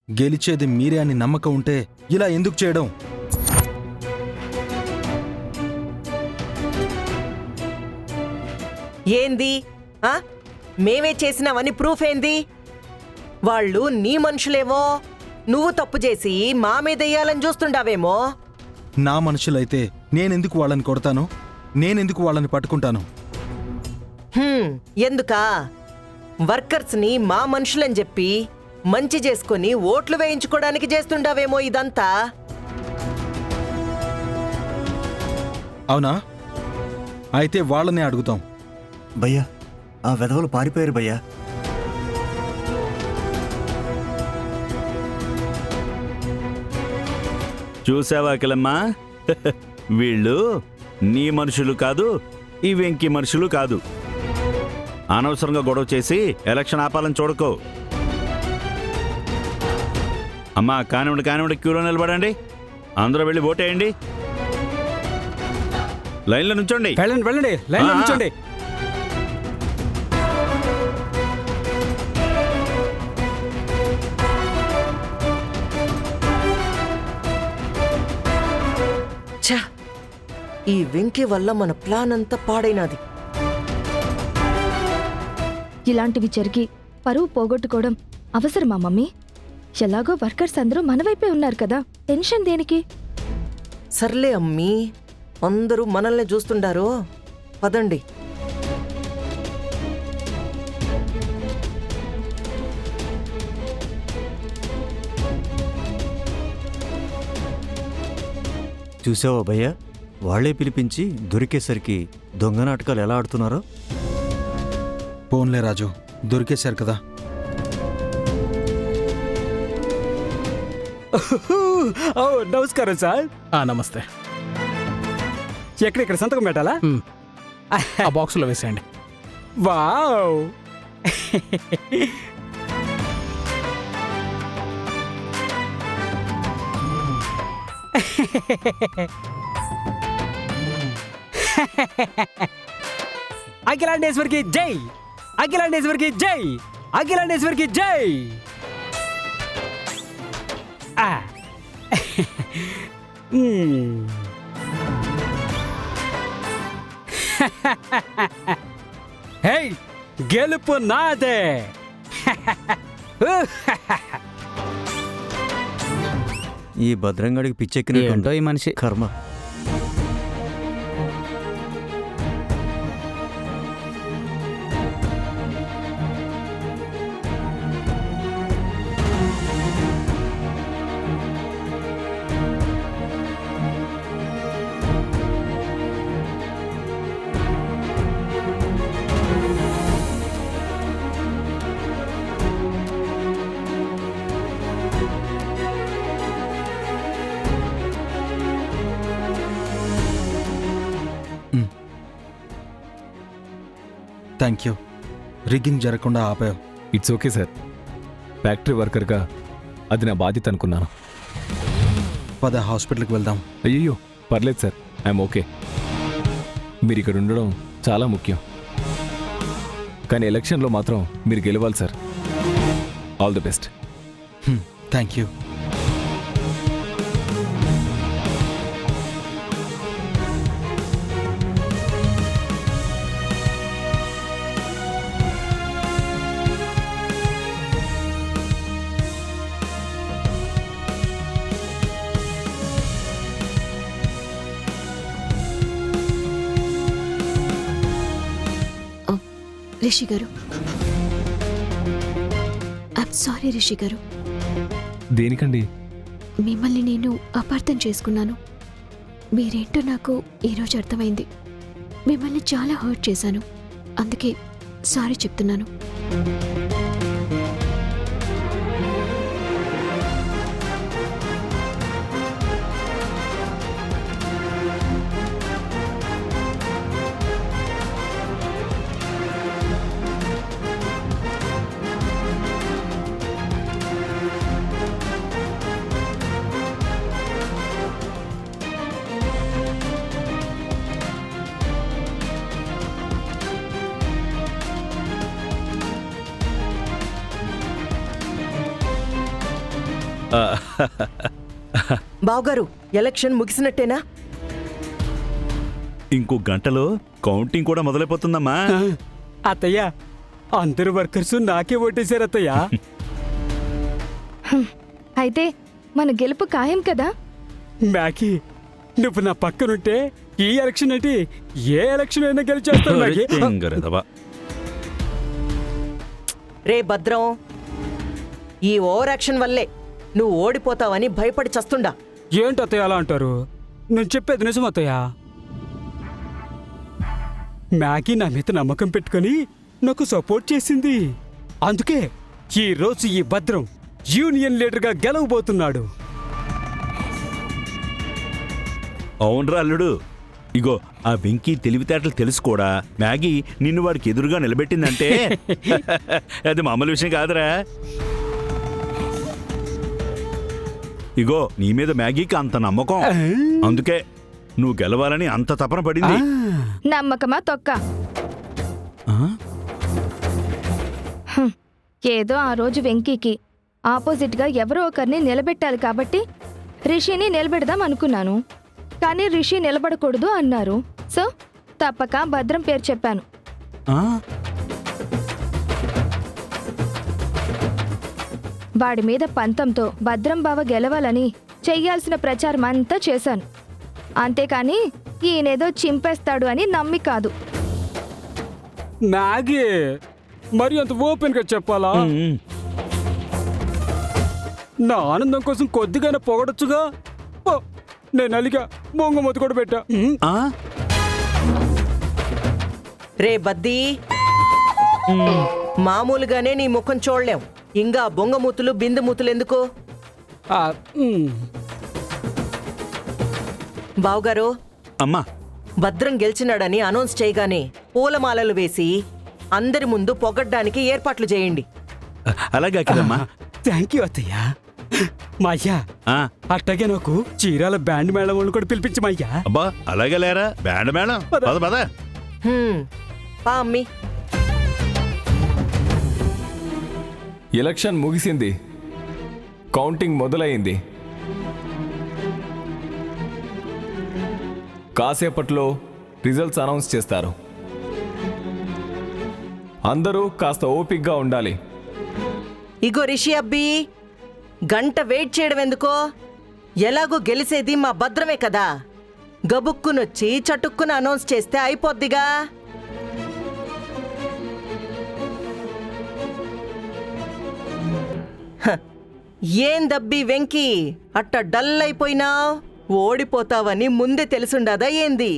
గెలిచేది మీరే అని నమ్మకం ఉంటే ఇలా ఎందుకు చేయడం? ఏంది? మేమే చేసినావని ప్రూఫ్ ఏంది? వాళ్ళు నీ మనుషులేమో, నువ్వు తప్పు చేసి మా మీదెయ్యాలని చూస్తుండావేమో. నా మనుషులైతే నేనెందుకు వాళ్ళని కొడతాను? నేనెందుకు వాళ్ళని పట్టుకుంటాను? ఎందుకా? వర్కర్స్ని మా మనుషులని చెప్పి మంచి చేసుకుని ఓట్లు వేయించుకోవడానికి చేస్తుండావేమో ఇదంతా. అవునా? అయితే వాళ్ళనే అడుగుతాం. భయ్యా, ఆ వెధవలు పారిపోయారు భయ్యా. చూసావా అఖిలమ్మా? వీళ్ళు నీ మనుషులు కాదు, ఈ వెంకీ మనుషులు కాదు. అనవసరంగా గొడవ చేసి ఎలక్షన్ ఆపాలని చూడకో. అమ్మా, కానివ్వండి, క్యూలో నిలబడండి. అందరూ వెళ్ళి ఓటేయండి. లైన్లో నుంచోండి. వెళ్ళండి, లైన్లో నుంచోండి. ఛా, ఈ వెంకీ వల్ల మన ప్లాన్ అంతా పాడైనది. ఇలాంటివి జరిగి పరువు పోగొట్టుకోవడం అవసరమా మమ్మీ? ఎలాగో వర్కర్స్ అందరూ మన వైపే ఉన్నారు కదా, టెన్షన్ దేనికి? సర్లే అమ్మీ, అందరూ మనల్ని చూస్తుండారు. పదండి. చూసావా భయ్యా, వాళ్లే పిలిపించి దొరికేసరికి దొంగ నాటకాలు ఎలా ఆడుతున్నారో. పోన్లే రాజు, దొరికేశారు కదా. నమస్కారం సార్. నమస్తే. ఎక్కడెక్కడ సంతకం పెట్టాలా? ఆ బాక్సులో వేసేయండి. వావ్. అఖిలాండేశ్వరికి జై, అఖిలాండేశ్వరికి జై, అఖిలాండేశ్వరికి జై. హే, గెలుపు నాదే. ఈ భద్రంగాడికి పిచ్చెక్కినట్టు ఈ మనిషి కర్మ. Thank you. రిగ్గింగ్ జరగకుండా ఆపావు. It's okay sir. ఫ్యాక్టరీ వర్కర్గా అది నా బాధ్యత అనుకున్నాను. పద, హాస్పిటల్కి వెళ్దాం. అయ్యో పర్లేదు సార్, ఐఎమ్ ఓకే. మీరు ఇక్కడ ఉండడం చాలా ముఖ్యం. కానీ ఎలక్షన్లో మాత్రం మీరు గెలవాలి sir. All the best. Thank you. Rishi గారు, ఐమ్ సారీ రిషి గారు. దేనికండి? మిమ్మల్ని నేను అపార్థం చేసుకున్నాను. మీరేంటో నాకు ఈరోజు అర్థమైంది. మిమ్మల్ని చాలా హర్ట్ చేశాను, అందుకే సారీ చెప్తున్నాను. ఆ, బావగారు ఎలక్షన్ ముగిసినట్టేనా? ఇంకో గంటలో కౌంటింగ్ కూడా మొదలైపోతుందమ్మా. అత్తయ్య అందరు వర్కర్స్ నాకే ఓటేశారు అత్తయ్య. అయితే మన గెలుపు ఖాయం కదా. మ్యాకీ నువ్వు నా పక్కనుంటే ఈ ఎలక్షన్ అంటే ఏ ఎలక్షన్ అయినా గెలిచేస్తాను మ్యాకీ. తెంగరదవా. రే భద్రం, ఈ ఓవర్ యాక్షన్ వల్లే నువ్వు ఓడిపోతావని భయపడి చస్తుండా. ఏంటి అత్తయ్య అలా అంటారు? నేను చెప్పేది నిజం అత్తయ్య. మ్యాగీ నా మీద నమ్మకం పెట్టుకొని నాకు సపోర్ట్ చేసింది. అందుకే ఈ రోజు ఈ భద్రం యూనియన్ లీడర్గా గెలవబోతున్నాడు. అవునరా అల్లుడు. ఇగో ఆ వెంకీ తెలివితేటలు తెలుసు కూడా మ్యాగీ నిన్ను వాడికి ఎదురుగా నిలబెట్టిందంటే అది మామూలు విషయం కాదురా. ఇగో నీ మీద మ్యాగీకి అంత నమ్మకం, అందుకే నువ్వు గెలవాలని అంత తపన పడింది. నమ్మకమా తొక్క. ఏదో ఆ రోజు వెంకీకి ఆపోజిట్గా ఎవరో ఒకరిని నిలబెట్టాలి కాబట్టి రిషిని నిలబెడదాం అనుకున్నాను. కానీ రిషి నిలబడకూడదు అన్నారు. సో తప్పక భద్రం పేరు చెప్పాను. వాడి మీద పంతంతో భద్రం బావ గెలవాలని చెయ్యాల్సిన ప్రచారం అంతా చేశాను. అంతేకాని ఈయనేదో చింపేస్తాడు అని నమ్మి కాదు. మ్యాగీ మరి అంత ఓపెన్గా చెప్పాలా? నా ఆనందం కోసం కొద్దిగానే పొగడొచ్చుగా. ఓ, నేను అలిగా మొంగమూతి కూడా పెట్టా. రే బద్దీ, మామూలుగానే నీ ముఖం చూడలేం, ఇంకా బొంగమూతులు బిందుమూతులు ఎందుకు? బావగారు, అమ్మా భద్రం గెలిచినాడని అనౌన్స్ చేయగానే పూలమాలలు వేసి అందరి ముందు పొగడ్డానికి ఏర్పాట్లు చేయండి. అలాగే అఖిలమ్మా. థ్యాంక్ యూ అత్తయ్య. మా అయ్యా అట్టగే నాకు చీరాల బ్యాండ్ మేళం వాళ్ళు కూడా పిలిపించి మా అయ్యా. అబ్బా అలాగే లేరా బ్యాండ్ మేళం. పద పద. పా అమ్మి. ఎలక్షన్ ముగిసింది, కౌంటింగ్ మొదలైంది. కాసేపట్లో రిజల్ట్స్ అనౌన్స్ చేస్తారు. అందరూ కాస్త ఓపిక్గా ఉండాలి. ఇగో రిషి అబ్బి, గంట వెయిట్ చేయడం ఎందుకో? ఎలాగో గెలిసేది మా భద్రమే కదా. గబుక్కునొచ్చి చటుక్కున అనౌన్స్ చేస్తే అయిపోద్దిగా. ఏందబ్బి వెంకీ, అట్ట డల్ అయిపోయినావ్? ఓడిపోతావని ముందే తెలుసుండదా ఏంది?